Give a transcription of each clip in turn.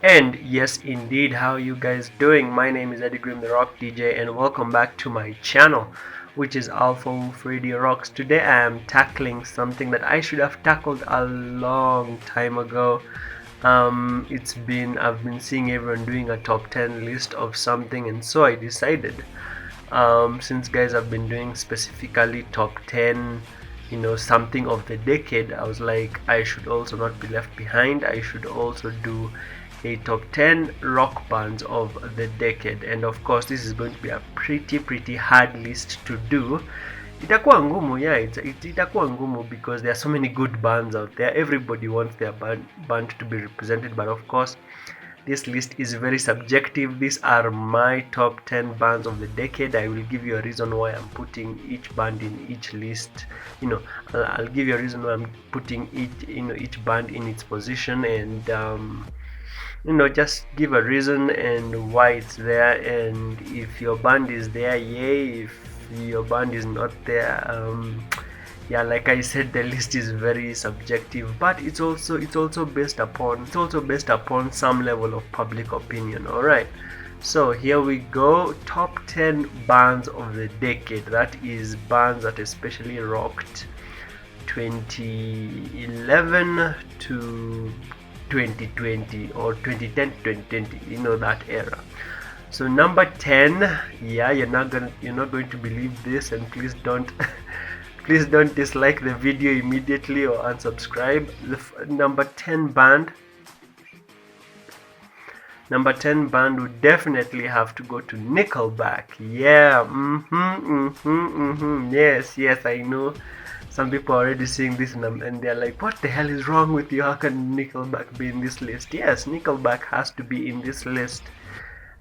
And yes, indeed, how you guys doing? My name is Edygrim, the Rock DJ, and welcome back to my channel, which is Alpha Radio Rocks. Today I am tackling something that I should have tackled a long time ago. I've been seeing everyone doing a top 10 list of something, and so I decided, since guys have been doing specifically top 10, something of the decade, I was like, I should also not be left behind. I should also do a top 10 rock bands of the decade, and of course this is going to be a pretty hard list to do. Itakuwa ngumu, yeah, itakuwa ngumu because there are so many good bands out there. Everybody wants their band to be represented, but of course this list is very subjective. These are my top 10 bands of the decade. I will give you a reason why I'm putting each band in each list. I'll give you a reason why I'm putting each band in its position, and just give a reason and why it's there. And if your band is there, yay. If your band is not there, yeah, like I said, the list is very subjective, but it's also based upon some level of public opinion. All right, so here we go. Top 10 bands of the decade. That is bands that especially rocked 2011 to 2020, or 2010 to 2020, that era. So number 10, yeah, you're not going to believe this, and please don't please don't dislike the video immediately or unsubscribe. The number 10 band would definitely have to go to Nickelback. Yeah, yes, I know some people are already seeing this and they're like, what the hell is wrong with you? How can Nickelback be in this list? Yes, Nickelback has to be in this list.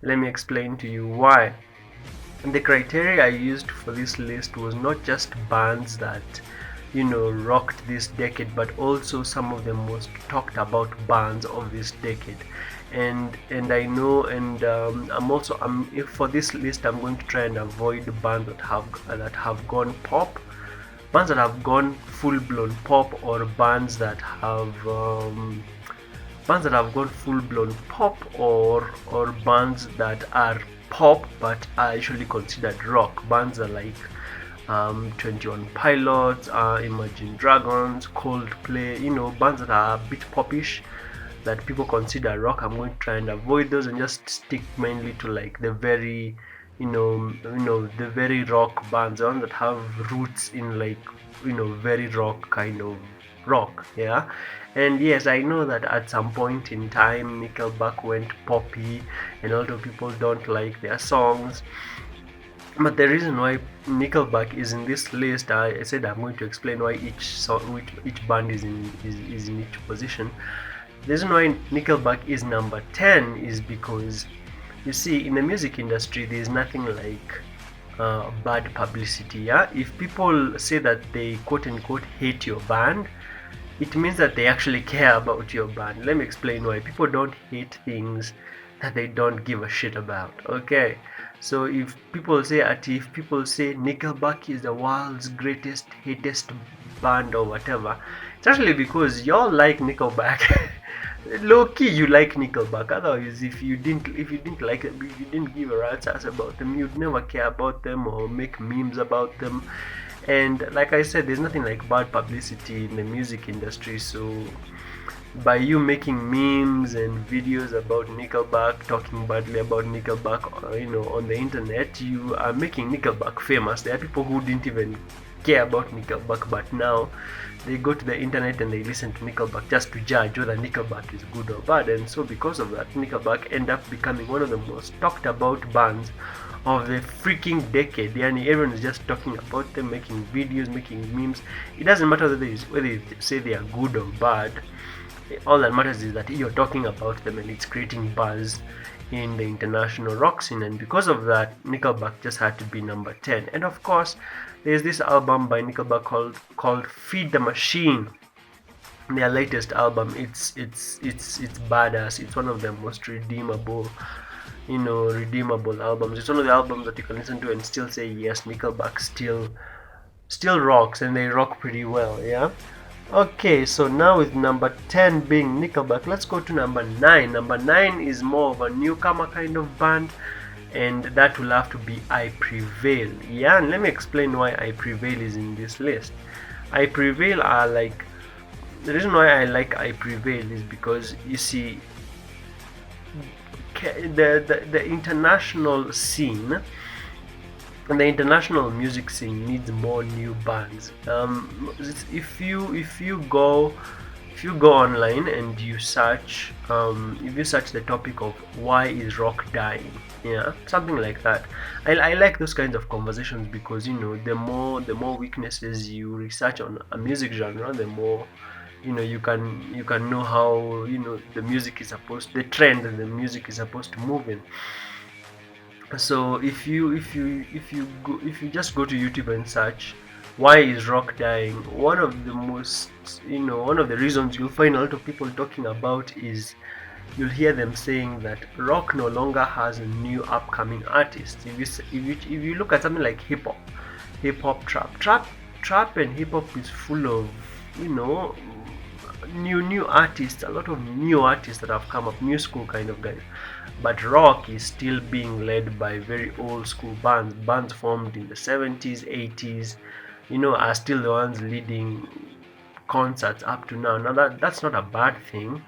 Let me explain to you why. And the criteria I used for this list was not just bands that rocked this decade, but also some of the most talked about bands of this decade. And I know, and if for this list I'm going to try and avoid bands that have gone pop, bands that have gone full-blown pop, or bands that have gone full-blown pop, or bands that are pop but are actually considered rock. Bands are like 21 Pilots, Imagine Dragons, Coldplay, bands that are a bit popish that people consider rock. I'm going to try and avoid those and just stick mainly to like the very the very rock bands, the ones that have roots in like very rock kind of rock. Yeah. And yes, I know that at some point in time Nickelback went poppy and a lot of people don't like their songs, but the reason why Nickelback is in this list, I said I'm going to explain why each band is in each position. The reason why Nickelback is number 10 is because, you see, in the music industry there is nothing like bad publicity. Yeah, if people say that they quote unquote hate your band, it means that they actually care about your band. Let me explain why. People don't hate things that they don't give a shit about. Okay, so if people say Nickelback is the world's greatest hatest band or whatever, it's actually because y'all like Nickelback. Low key, you like Nickelback. Otherwise, if you didn't like them, if you didn't give a rat's ass about them, you'd never care about them or make memes about them. And like I said, there's nothing like bad publicity in the music industry. So by you making memes and videos about Nickelback, talking badly about Nickelback, on the internet, you are making Nickelback famous. There are people who didn't even care about Nickelback, but now they go to the internet and they listen to Nickelback just to judge whether Nickelback is good or bad. And so because of that, Nickelback end up becoming one of the most talked about bands of the freaking decade. Yani everyone is just talking about them, making videos, making memes. It doesn't matter whether you say they are good or bad. All that matters is that you're talking about them and it's creating buzz in the international rock scene. And because of that, Nickelback just had to be number 10. And of course, there's this album by Nickelback called Feed the Machine. Their latest album, it's badass. It's one of the most redeemable albums. It's one of the albums that you can listen to and still say, yes, Nickelback still rocks, and they rock pretty well. Yeah. Okay, so now with number 10 being Nickelback, let's go to number 9. Number 9 is more of a newcomer kind of band, and that will have to be I Prevail. Yeah, and let me explain why I Prevail is in this list. I Prevail are like, the reason why I like I Prevail is because, you see, the international scene, and the international music scene needs more new bands. If you go online and you search, if you search the topic of why is rock dying, yeah, something like that. I like those kinds of conversations because, you know, the more weaknesses you research on a music genre, the more, you know, you can know how, you know, the music is supposed, the trend that the music is supposed to move in. So if you just go to YouTube and search why is rock dying, one of the most, you know, one of the reasons you'll find a lot of people talking about is, you'll hear them saying that rock no longer has a new upcoming artists. If you look at something like hip hop, trap and hip hop is full of, you know, new artists, a lot of new artists that have come up, new school kind of guys. But rock is still being led by very old school bands formed in the 70s, 80s, you know, are still the ones leading concerts up to now. Now that's not a bad thing,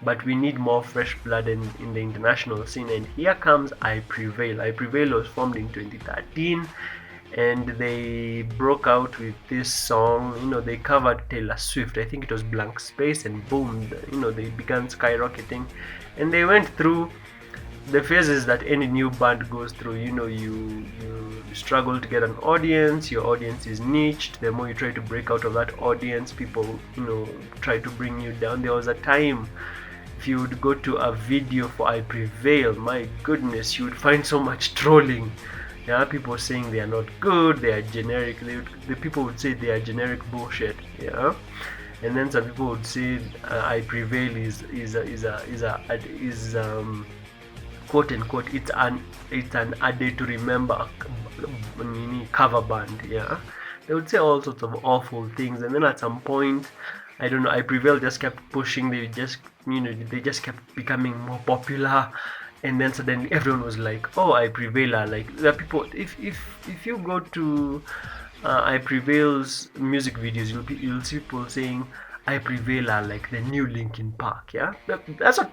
but we need more fresh blood in the international scene. And here comes I Prevail. I Prevail was formed in 2013, and they broke out with this song. You know, they covered Taylor Swift, I think it was Blank Space, and boom, you know, they began skyrocketing. And they went through the phases that any new band goes through. You know, you struggle to get an audience, your audience is niched. The more you try to break out of that audience, people, you know, try to bring you down. There was a time, if you would go to a video for I Prevail, my goodness, you would find so much trolling. Yeah, people saying they are not good, they are generic. The people would say they are generic bullshit. Yeah, and then some people would say I Prevail is quote unquote, it's an A Day to Remember cover band. Yeah, they would say all sorts of awful things, and then at some point, I don't know, I Prevail just kept pushing. They just, you know, they just kept becoming more popular, and then suddenly everyone was like, oh, I Prevail are like the people. If you go to I Prevail's music videos, you'll see people saying I Prevail are like the new Linkin Park. Yeah, that's what,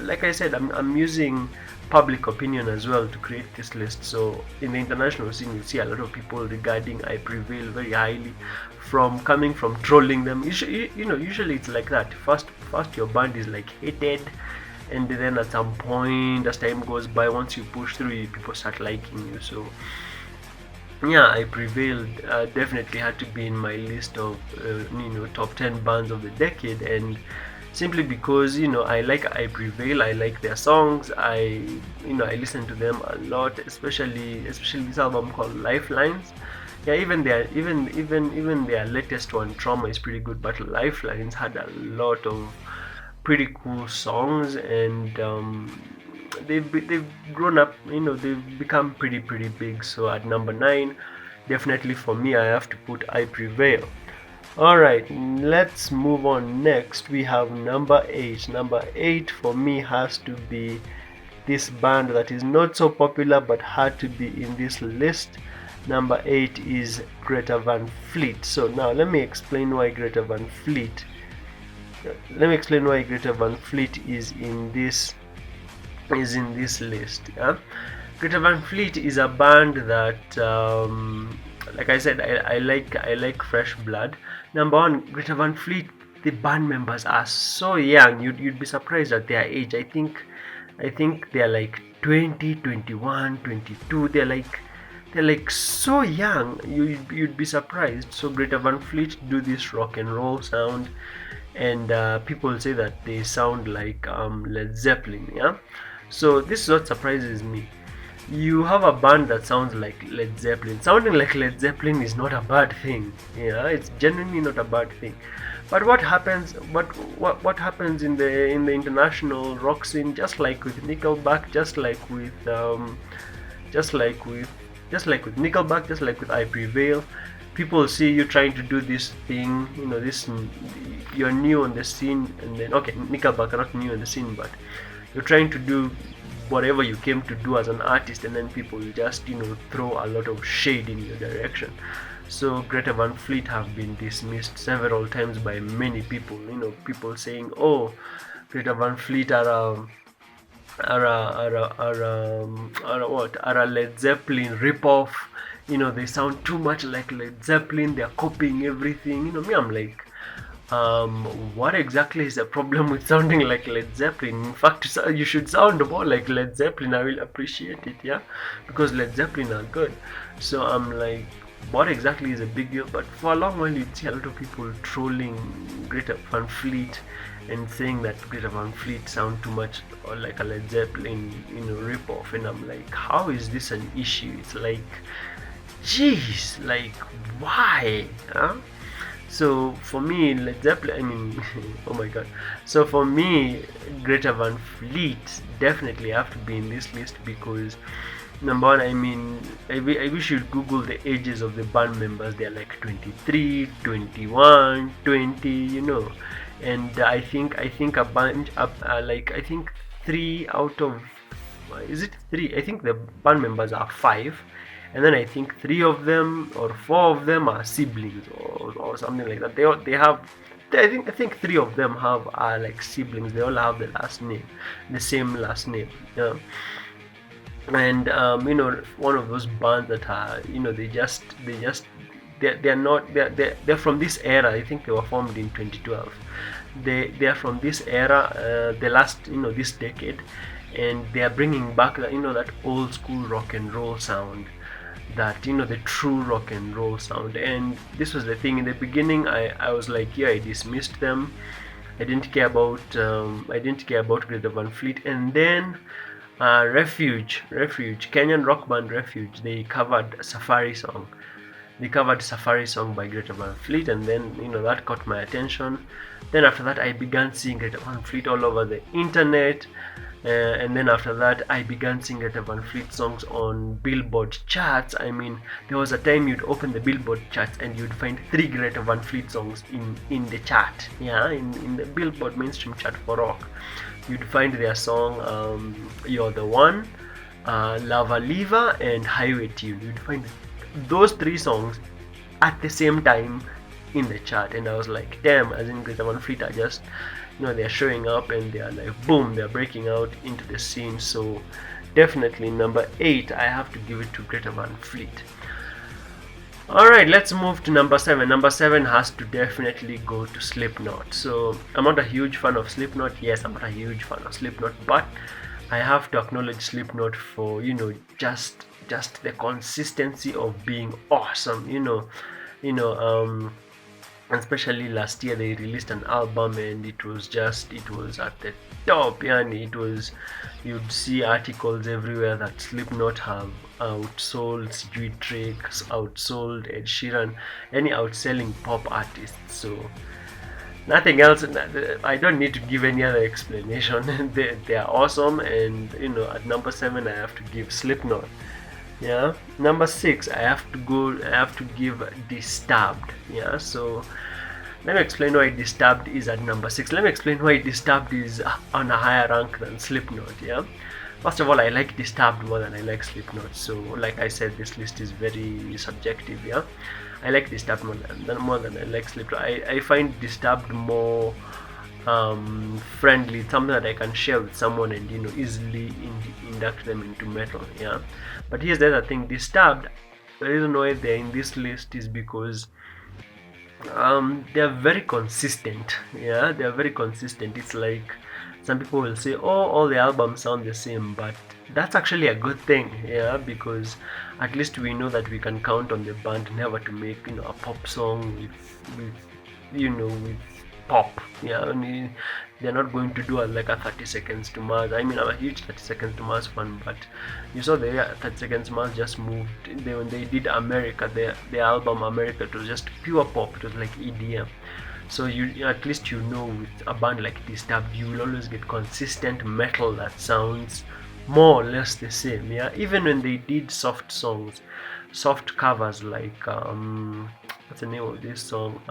like I said, I'm using public opinion as well to create this list. So in the international scene, you see a lot of people regarding I Prevail very highly, from coming from trolling them. Usually it's like that. First your band is like hated, and then at some point, as time goes by, once you push through, people start liking you. So yeah, I Prevailed definitely had to be in my list of top 10 bands of the decade, and simply because, you know, I like I Prevail, I like their songs, I listen to them a lot, especially this album called Lifelines. Yeah, even their latest one, Trauma, is pretty good, but Lifelines had a lot of pretty cool songs, and they've grown up, you know, they've become pretty big. So at number 9, definitely for me, I have to put I Prevail. Alright, let's move on. Next we have number 8. Number 8 for me has to be this band that is not so popular but had to be in this list. Number 8 is Greta Van Fleet. So now let me explain why Greta Van Fleet is in this list. Yeah, Greta Van Fleet is a band that, like I said, I like fresh blood. Number 1, Greta Van Fleet, the band members are so young. You'd be surprised at their age. I think they're like 20, 21, 22. They're like so young. You'd be surprised. So Greta Van Fleet do this rock and roll sound, and people say that they sound like Led Zeppelin. Yeah, so this is what surprises me. You have a band that sounds like Led Zeppelin. Sounding like Led Zeppelin is not a bad thing. Yeah, it's genuinely not a bad thing. But what happens? What happens in the international rock scene? Just like with Nickelback, just like with Nickelback, just like with I Prevail, people see you trying to do this thing, this, you're new on the scene, and then, okay, Nickelback are not new on the scene, but you're trying to do whatever you came to do as an artist, and then people just, throw a lot of shade in your direction. So Greta Van Fleet have been dismissed several times by many people, people saying, oh, Greta Van Fleet are a Led Zeppelin ripoff. They sound too much like Led Zeppelin. They're copying everything. Me, I'm like, what exactly is the problem with sounding like Led Zeppelin? In fact, you should sound more like Led Zeppelin. I will appreciate it, yeah, because Led Zeppelin are good. So I'm like, what exactly is a big deal? But for a long while, you'd see a lot of people trolling Greta Van Fleet and saying that Greta Van Fleet sound too much like a Led Zeppelin, ripoff. And I'm like, how is this an issue? It's like, jeez, like, why? Huh? So for me, Led Zeppelin, oh my god. So for me, Greta Van Fleet definitely have to be in this list because, number one, I wish you'd Google the ages of the band members. They're like 23, 21, 20, and I think a bunch I think 3 out of, is it 3? I think the band members are 5, and then I think 3 of them or 4 of them are siblings or something like that. They have, I think 3 of them are like siblings. They all have the same last name. Yeah. And one of those bands that are, they're from this era. I think they were formed in 2012. They're from this era, the last, this decade, and they are bringing back that old school rock and roll sound, that the true rock and roll sound. And this was the thing in the beginning. I was like, yeah, I dismissed them. I didn't care about Greta Van Fleet. And then Refuge, Kenyan rock band Refuge, they covered Safari song. By Greta Van Fleet, and then that caught my attention. Then after that, I began seeing Greta Van Fleet all over the internet, and then after that, I began seeing Greta Van Fleet songs on Billboard charts. There was a time you'd open the Billboard charts and you'd find 3 Greta Van Fleet songs in the chart, in the Billboard mainstream chart for rock. You'd find their song, You're the One, Lava Liva, and Highway Tune. You'd find those 3 songs at the same time in the chart, and I was like, damn, as in Greta Van Fleet are just, they're showing up and they're like, boom, they're breaking out into the scene. So definitely number 8, I have to give it to Greta Van Fleet. Alright, let's move to number 7. Number 7 has to definitely go to Slipknot. So I'm not a huge fan of Slipknot. Yes, I'm not a huge fan of Slipknot, but I have to acknowledge Slipknot for, just the consistency of being awesome, especially last year they released an album and it was at the top, and you'd see articles everywhere that Slipknot have outsold Sijui Tricks, outsold Ed Sheeran, any outselling pop artists. So nothing else. I don't need to give any other explanation. they are awesome, and at number 7 I have to give Slipknot. Yeah, number 6 I have to give Disturbed. Yeah, so let me explain why Disturbed is at number 6. Let me explain why Disturbed is on a higher rank than Slipknot. Yeah, first of all, I like Disturbed more than I like Slipknot. So like I said, this list is very subjective. Yeah, I like Disturbed more than I like Slipknot. I find Disturbed more friendly. It's something that I can share with someone and easily induct them into metal. Yeah, but here's the other thing. Disturbed, the reason why they're in this list is because they're very consistent. Yeah, they're very consistent. It's like some people will say, oh, all the albums sound the same, but that's actually a good thing. Yeah, because at least we know that we can count on the band never to make a pop song with pop. Yeah, they're not going to do like a 30 Seconds to Mars. I'm a huge 30 Seconds to Mars fan, but you saw the 30 Seconds to Mars just moved. When they did America, the album America, it was just pure pop. It was like EDM. So you at least with a band like Disturbed, you will always get consistent metal that sounds more or less the same. Yeah, even when they did soft songs, soft covers like what's the name of this song?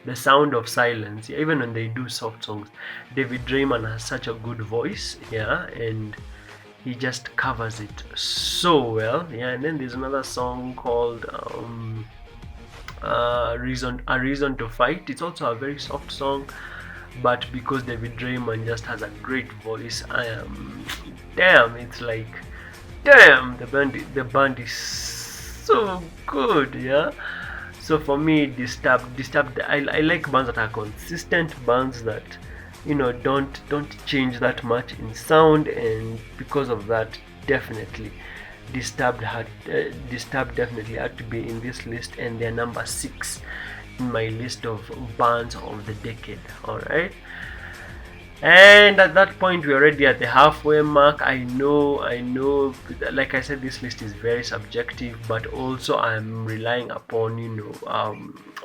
The Sound of Silence. Yeah, even when they do soft songs, David Draymond has such a good voice, yeah, and he just covers it so well, yeah. And then there's another song called a reason to fight. It's also a very soft song, but because David Draymond just has a great voice, I am damn. It's like damn, the band is so good, yeah. So for me, Disturbed, I like bands that are consistent, bands that don't change that much in sound, and because of that, definitely Disturbed definitely had to be in this list, and they're number 6 in my list of bands of the decade. All right. And at that point, we're already at the halfway mark. I know, like I said, this list is very subjective, but also I'm relying upon,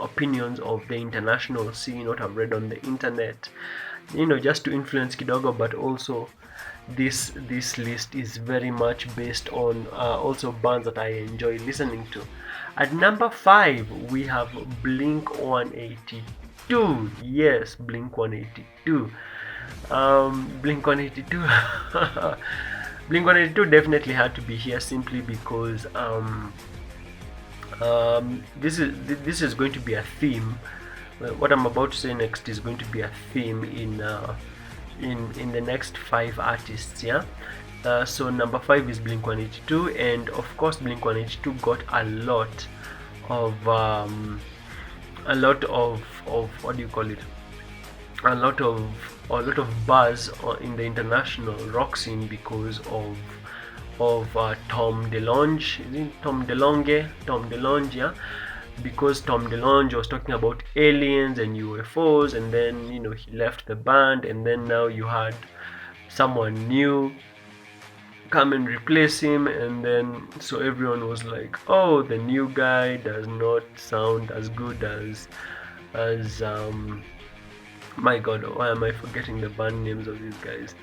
opinions of the international scene, what I've read on the internet, just to influence kidogo, but also this list is very much based on also bands that I enjoy listening to. At number 5, we have Blink 182. Yes, Blink 182. Blink 182. Blink 182 definitely had to be here simply because this is going to be a theme. What I'm about to say next is going to be a theme in the next 5 artists. Yeah. So number 5 is Blink 182, and of course Blink 182 got a lot of what do you call it? A lot of buzz in the international rock scene because of Tom DeLonge. Is it Tom DeLonge? Tom DeLonge, yeah. Because Tom DeLonge was talking about aliens and UFOs, and then he left the band, and then now you had someone new come and replace him, and then so everyone was like, oh, the new guy does not sound as good as my god, why am I forgetting the band names of these guys?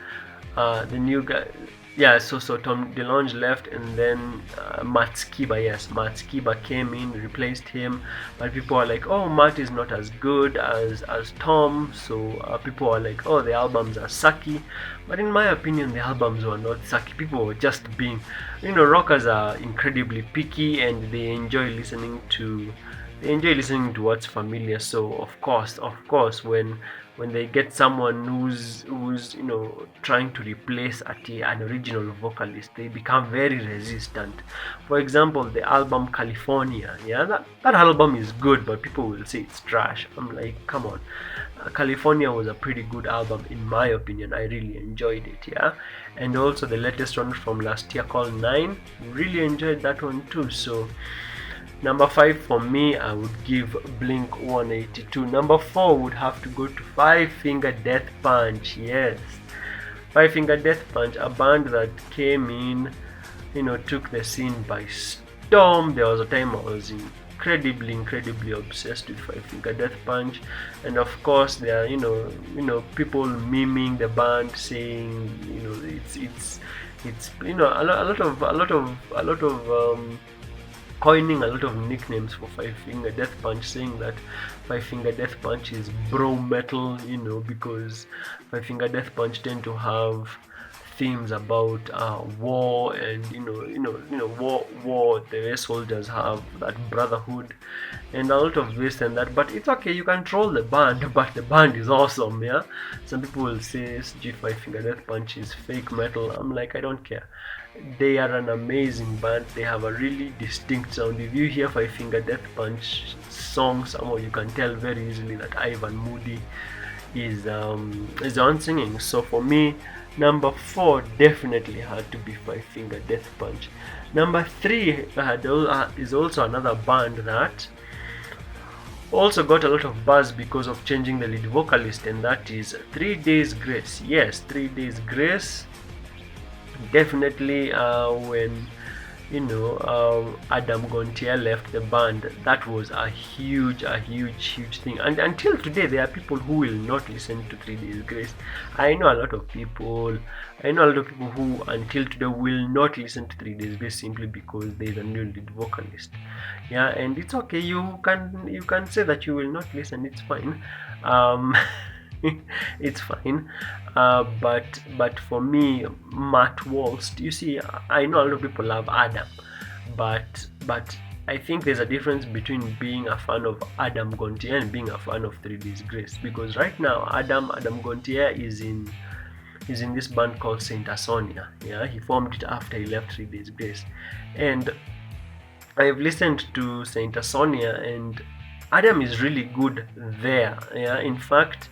The new guy, yeah. So Tom DeLonge left, and then Matt Skiba came in, replaced him. But people are like, oh, Matt is not as good as Tom. So people are like, oh, the albums are sucky. But in my opinion, the albums were not sucky. People were just being, rockers are incredibly picky, and they enjoy listening to what's familiar. So of course when they get someone who's trying to replace an original vocalist, they become very resistant. For example, the album California, yeah, that album is good, but people will say it's trash. I'm like, come on. California was a pretty good album in my opinion. I really enjoyed it, yeah. And also the latest one from last year called 9, really enjoyed that one too. So number 5 for me, I would give Blink 182. Number 4 would have to go to Five Finger Death Punch. Yes, Five Finger Death Punch, a band that came in, took the scene by storm. There was a time I was incredibly obsessed with Five Finger Death Punch, and of course there are people memeing the band, saying it's a lot of coining a lot of nicknames for Five Finger Death Punch, saying that Five Finger Death Punch is bro metal, because Five Finger Death Punch tend to have themes about war, and war. The soldiers have that brotherhood and a lot of this and that. But it's okay, you can troll the band, but the band is awesome, yeah. Some people will say Five Finger Death Punch is fake metal. I'm like, I don't care. They are an amazing band. They have a really distinct sound. If you hear Five Finger Death Punch songs, somehow you can tell very easily that Ivan Moody is on singing. So for me, number 4 definitely had to be Five Finger Death Punch. Number 3 is also another band that also got a lot of buzz because of changing the lead vocalist, and that is 3 Days Grace. Yes, 3 Days Grace. Definitely when Adam Gontier left the band, that was a huge thing. And until today, there are people who will not listen to 3 Days Grace. I know a lot of people. Who until today will not listen to 3 Days Grace simply because there is a new lead vocalist. Yeah, and it's okay. You can say that you will not listen. It's fine. It's fine. But for me, Matt Walsh, you see, I know a lot of people love Adam, but I think there's a difference between being a fan of Adam Gontier and being a fan of 3 Days Grace, because right now Adam Gontier is in this band called Saint Asonia. Yeah, he formed it after he left 3 Days Grace, and I've listened to Saint Asonia, and Adam is really good there. Yeah, in fact,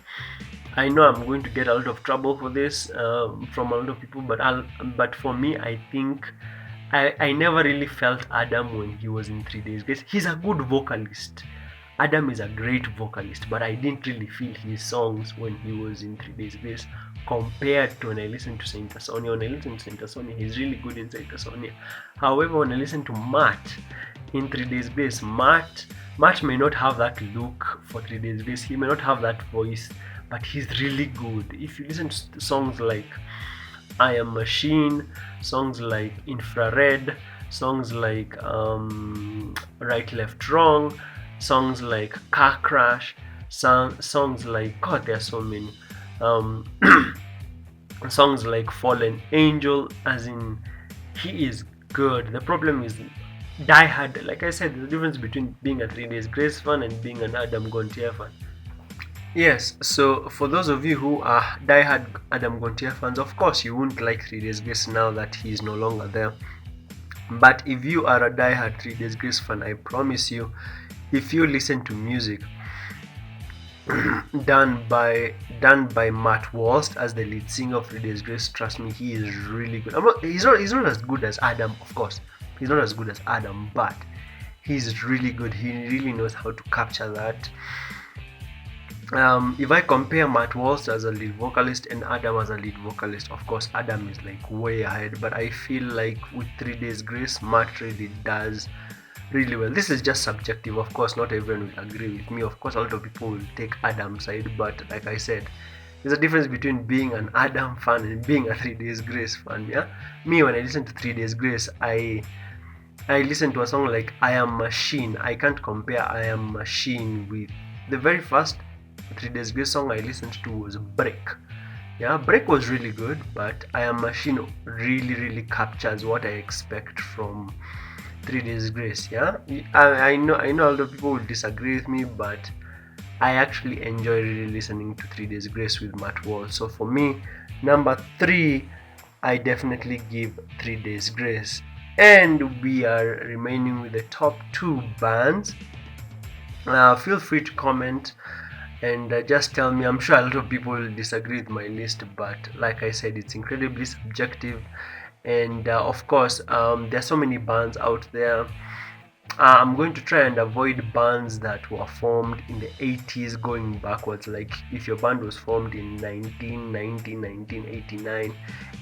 I know I'm going to get a lot of trouble for this from a lot of people, but for me, I think I never really felt Adam when he was in 3 Days Grace. He's a good vocalist. Adam is a great vocalist, but I didn't really feel his songs when he was in 3 Days Grace compared to when I listened to Saint Asonia. When I listen to Saint Asonia, he's really good in Saint Asonia. However, when I listen to Matt in 3 Days Grace, Matt may not have that look for 3 Days Grace. He may not have that voice, but he's really good. If you listen to songs like I Am Machine, songs like Infrared, songs like Right Left Wrong, songs like Car Crash, songs like, God, there are so many, songs like Fallen Angel, as in, he is good. The problem is Die Hard. Like I said, there's a difference between being a 3 Days Grace fan and being an Adam Gontier fan. Yes, so for those of you who are diehard Adam Gontier fans, of course you won't like 3 Days Grace now that he is no longer there. But if you are a diehard 3 Days Grace fan, I promise you, if you listen to music done by Matt Walsh as the lead singer of 3 Days Grace, trust me, he is really good. He's not as good as Adam, of course. He's not as good as Adam, but he's really good. He really knows how to capture that. If I compare Matt Walsh as a lead vocalist and Adam as a lead vocalist, of course Adam is like way ahead, but I feel like with 3 Days Grace, Matt really does really well. This is just subjective, of course not everyone will agree with me. Of course a lot of people will take Adam's side, but like I said, there's a difference between being an Adam fan and being a 3 Days Grace fan. Yeah, me, when I listen to 3 Days Grace, I listen to a song like I Am Machine. I can't compare I Am Machine with the very first 3 Days Grace song I listened to was Break. Yeah, Break was really good, but I Am Machine really captures what I expect from 3 Days Grace. Yeah, I know a lot of people will disagree with me, but I actually enjoy really listening to 3 Days Grace with Matt Walsh. So for me, number 3, I definitely give 3 Days Grace. And we are remaining with the top 2 bands. Feel free to comment and just tell me. I'm sure a lot of people will disagree with my list, but like I said, it's incredibly subjective. And of course, there are so many bands out there. I'm going to try and avoid bands that were formed in the 80s going backwards. Like if your band was formed in 1990, 1989,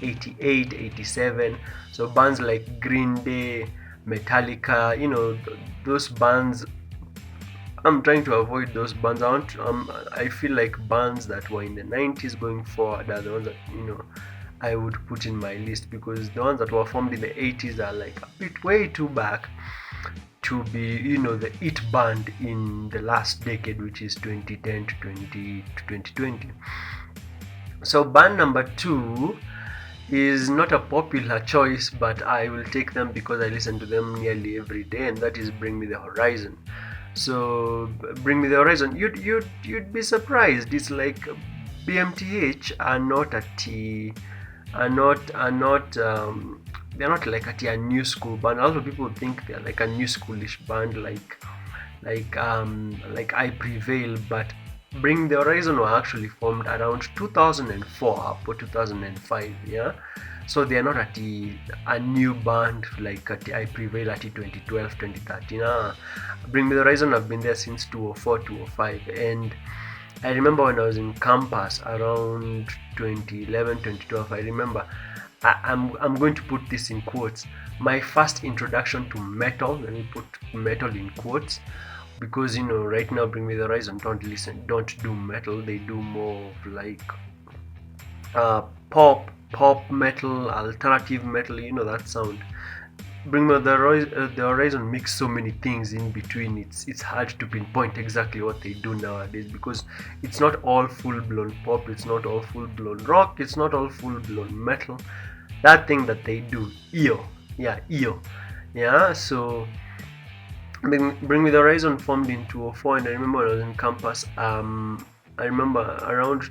88, 87, so bands like Green Day, Metallica, those bands, I'm trying to avoid those bands. I feel like bands that were in the 90s going forward are the ones that I would put in my list, because the ones that were formed in the 80s are like a bit way too back to be the it band in the last decade, which is 2010 to 2020. So band number 2 is not a popular choice, but I will take them because I listen to them nearly every day, and that is Bring Me the Horizon. So Bring Me the Horizon, you'd be surprised. It's like BMTH are not they're not like a new school band. A lot of people think they're like a new schoolish band, like I Prevail, but Bring the Horizon were actually formed around 2004 up or 2005. Yeah, so they're not a new band like I Prevail at 2012, 2013. Bring Me the Horizon have been there since 2004, 2005, and I remember when I was in campus around 2011, 2012. I remember I'm going to put this in quotes, my first introduction to metal. Let me put metal in quotes, because right now Bring Me the Horizon don't do metal. They do more of like pop metal, alternative metal, that sound. Bring Me the Horizon mix so many things in between. It's hard to pinpoint exactly what they do nowadays, because it's not all full-blown pop, it's not all full-blown rock, it's not all full-blown metal. That thing that they do, EO. Yeah, so Bring Me the Horizon formed in 2004, and I remember when I was in campus. I remember around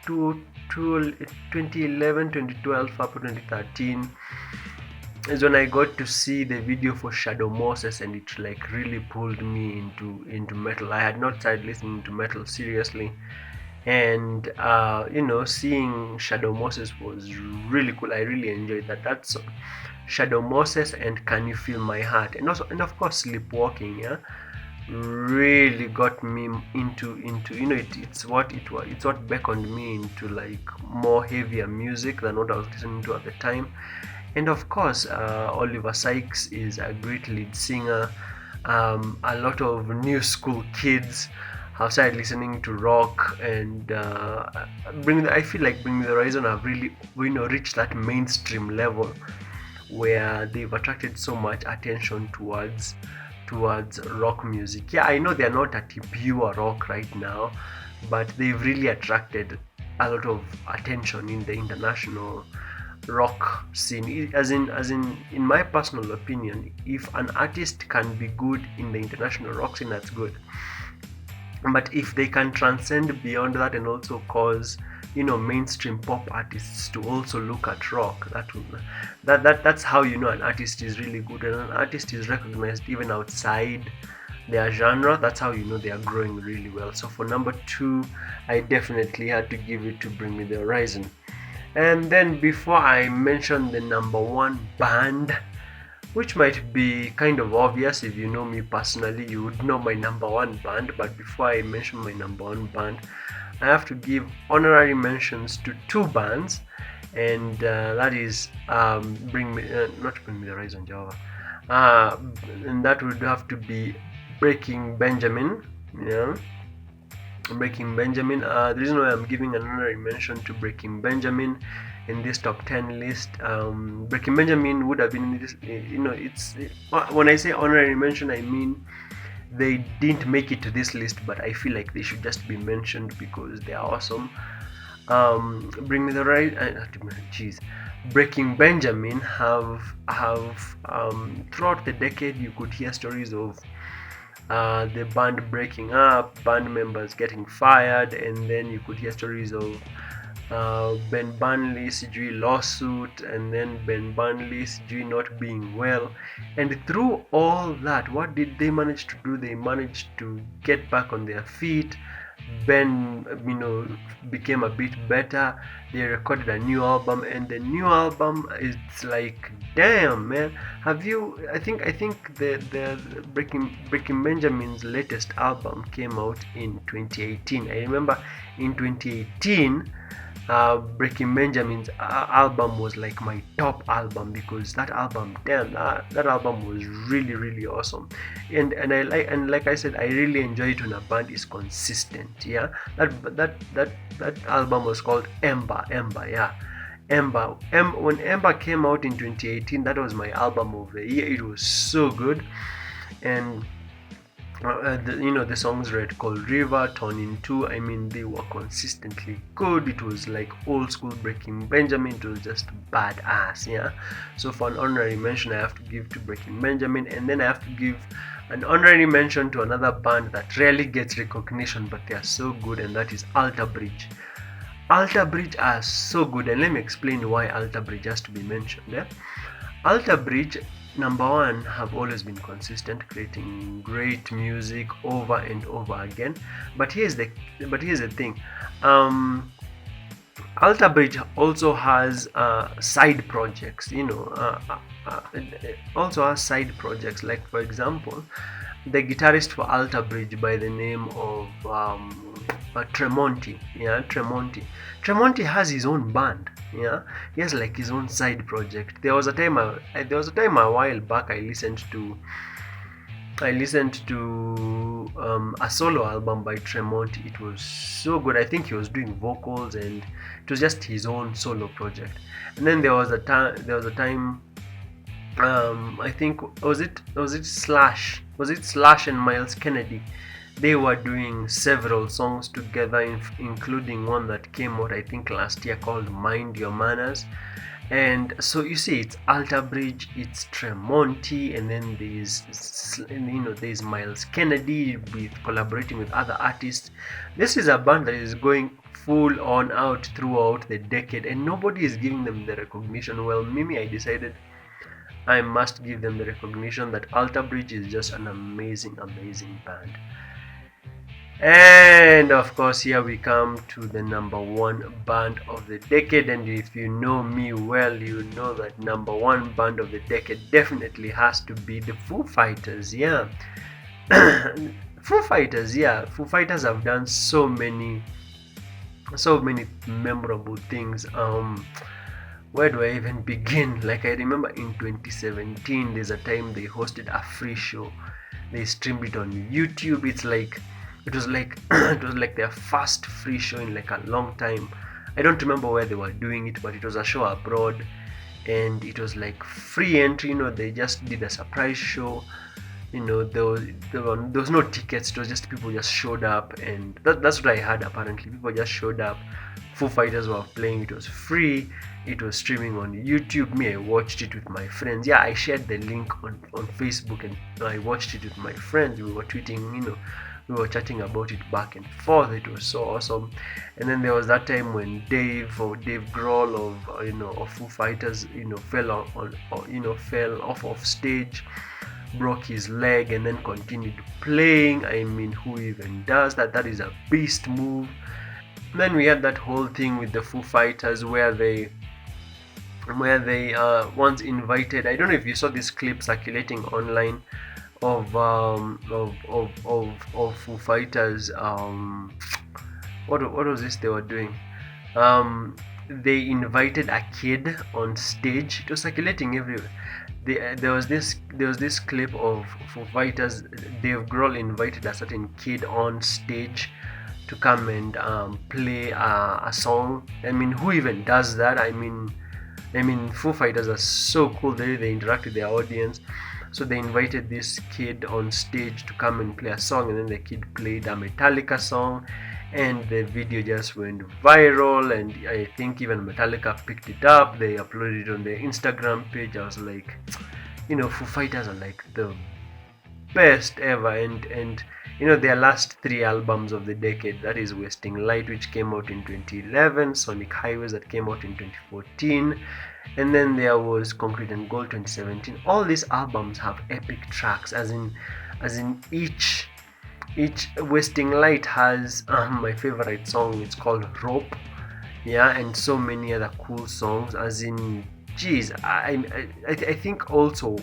2011, 2012, up to 2013 is when I got to see the video for Shadow Moses, and it like really pulled me into metal. I had not started listening to metal seriously, and seeing Shadow Moses was really cool. I really enjoyed that. That's Shadow Moses and Can You Feel My Heart, and of course Sleepwalking, yeah, really got me into it's what beckoned me into like more heavier music than what I was listening to at the time. And of course, Oliver Sykes is a great lead singer. A lot of new school kids have started listening to rock, and I feel like Bring Me the Horizon have really reached that mainstream level where they've attracted so much attention towards rock music. Yeah, I know they're not at pure rock right now, but they've really attracted a lot of attention in the international rock scene. As in my personal opinion, if an artist can be good in the international rock scene, that's good. But if they can transcend beyond that and also cause mainstream pop artists to also look at rock, that's how an artist is really good, and an artist is recognized even outside their genre. That's how they are growing really well. So for number 2, I definitely had to give it to Bring Me the Horizon. And then before I mention the number 1 band, which might be kind of obvious, if you know me personally, you would know my number 1 band, but before I mention my number 1 band, I have to give honorary mentions to 2 bands, and that is not Bring Me the Horizon, Java, and that would have to be Breaking Benjamin. Yeah, Breaking Benjamin. The reason why I'm giving an honorary mention to Breaking Benjamin in this top 10 list, Breaking Benjamin would have been in this. When I say honorary mention, I mean they didn't make it to this list, but I feel like they should just be mentioned because they are awesome. Bring Me the Horizon. Breaking Benjamin have throughout the decade, you could hear stories of the band breaking up, band members getting fired, and then you could hear stories of Ben Burnley's lawsuit, and then Ben Burnley's not being well. And through all that, what did they manage to do? They managed to get back on their feet. Ben became a bit better. They recorded a new album, and the new album is like, damn man, have you I think the Breaking Benjamin's latest album came out in 2018. I remember in 2018 Breaking Benjamin's album was like my top album, because that album, damn, that album was really really awesome, and like I said, I really enjoy it when a band is consistent. Yeah, that album was called Ember. Yeah, when Ember came out in 2018, that was my album of the year. It was so good, and the songs Red Cold River, Torn in Two, I mean, they were consistently good. It was like old school Breaking Benjamin. It was just badass. Yeah, so for an honorary mention, I have to give to Breaking Benjamin, and then I have to give an honorary mention to another band that rarely gets recognition, but they are so good, and that is Alta Bridge. Alta Bridge are so good, and let me explain why Alta Bridge has to be mentioned. Yeah, Alta Bridge, number 1, have always been consistent, creating great music over and over again. But here's the thing. Alta Bridge also has side projects. Also has side projects. Like for example, the guitarist for Alta Bridge by the name of Tremonti. Yeah, Tremonti has his own band. Yeah, he has like his own side project. There was a time a while back I listened to a solo album by Tremonti. It was so good. I think he was doing vocals, and it was just his own solo project. And then there was a time. I think was it Slash and Miles Kennedy. They were doing several songs together, including one that came out I think last year called Mind Your Manners. And so you see, it's Alta Bridge, it's Tremonti, and then there's Miles Kennedy with collaborating with other artists. This is a band that is going full on out throughout the decade, and nobody is giving them the recognition. Well, Mimi, I decided I must give them the recognition that Alta Bridge is just an amazing band. And of course, here we come to the number one band of the decade. And if you know me well, you know that number one band of the decade definitely has to be the Foo Fighters. Yeah. Foo Fighters have done so many memorable things. Where do I even begin? Like, I remember in 2017 there's a time they hosted a free show. They streamed it on YouTube. It was like their first free show in like a long time. I don't remember where they were doing it, but it was a show abroad, and it was like free entry. They just did a surprise show. There was no tickets. It was just people just showed up, and that's what I heard. Apparently, people just showed up. Foo Fighters were playing. It was free. It was streaming on YouTube. Me, I watched it with my friends. Yeah, I shared the link on Facebook, and I watched it with my friends. We were tweeting. We were chatting about it back and forth. It was so awesome. And then there was that time when Dave Grohl of Foo Fighters fell off of stage, broke his leg, and then continued playing. I mean, who even does that? That is a beast move. And then we had that whole thing with the Foo Fighters where they once invited, I don't know if you saw this clip circulating online of Foo Fighters. What was this they were doing? They invited a kid on stage. It was circulating everywhere. There was this clip of Foo Fighters. Dave Grohl invited a certain kid on stage to come and play a song. I mean, who even does that? I mean, Foo Fighters are so cool. They interact with their audience. So they invited this kid on stage to come and play a song, and then the kid played a Metallica song, and the video just went viral, and I think even Metallica picked it up. They uploaded it on their Instagram page. I was like, Foo Fighters are like the best ever, and their last three albums of the decade, that is Wasting Light, which came out in 2011, Sonic Highways, that came out in 2014, and then there was Concrete and Gold 2017. All these albums have epic tracks, as in each Wasting Light has my favorite song. It's called Rope, and so many other cool songs, as in geez, I think also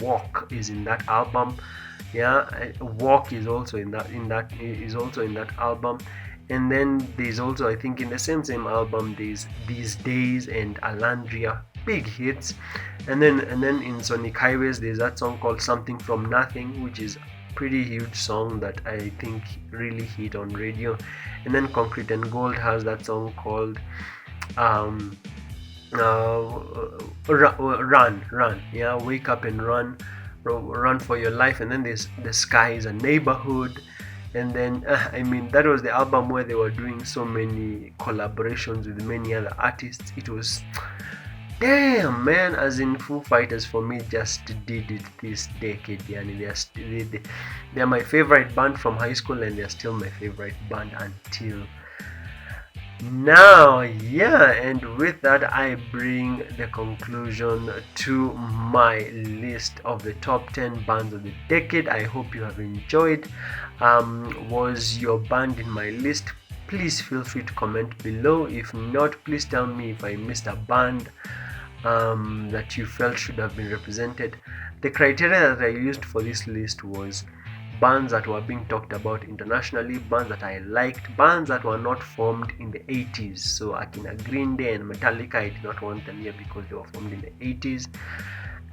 Walk is in that album. Walk is also in that album. And then there's also, I think in the same album, there's These Days and Alandria, big hits. And then in Sonic Highways, there's that song called Something From Nothing, which is pretty huge song that I think really hit on radio. And then Concrete and Gold has that song called Run, Wake Up and Run for Your Life. And then there's The Sky Is a Neighborhood. And then that was the album where they were doing so many collaborations with many other artists. It was damn, man, as in Foo Fighters for me just did it this decade. They're my favorite band from high school, and they're still my favorite band until now. And with that, I bring the conclusion to my list of the top 10 bands of the decade. I hope you have enjoyed. Was your band in my list? Please feel free to comment below. If not, please tell me if I missed a band. that you felt should have been represented. The criteria that I used for this list was bands that were being talked about internationally, bands that I liked, bands that were not formed in the 80s. So Akina Green Day and Metallica, I did not want them here because they were formed in the 80s.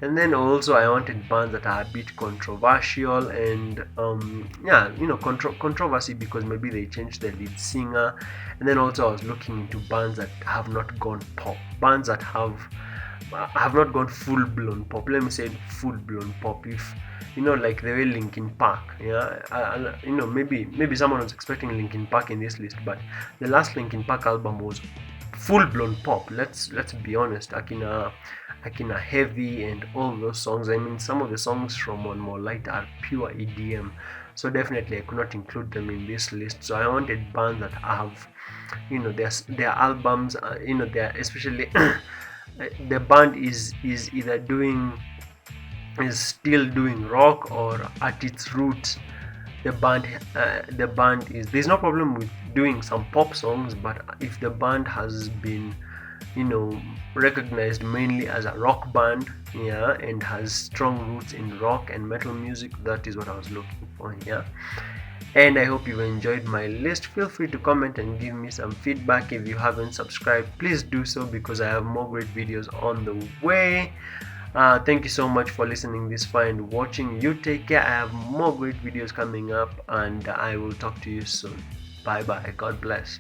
And then also I wanted bands that are a bit controversial, and controversy because maybe they changed the lead singer. And then also I was looking into bands that have not gone pop, bands that have not gone full blown pop. Let me say full blown pop. If like the way Linkin Park, maybe someone was expecting Linkin Park in this list, but the last Linkin Park album was full blown pop. Let's be honest. Akina Heavy and all those songs. I mean, some of the songs from One More Light are pure EDM. So definitely I could not include them in this list. So I wanted bands that have, their albums, they're especially the band is either is still doing rock, or at its roots the band is, there's no problem with doing some pop songs, but if the band has been recognized mainly as a rock band, and has strong roots in rock and metal music, that is what I was looking for here. And I hope you enjoyed my list. Feel free to comment and give me some feedback. If you haven't subscribed, please do so, because I have more great videos on the way. Thank you so much for listening this far and watching. You take care. I have more great videos coming up, and I will talk to you soon. Bye bye. God bless.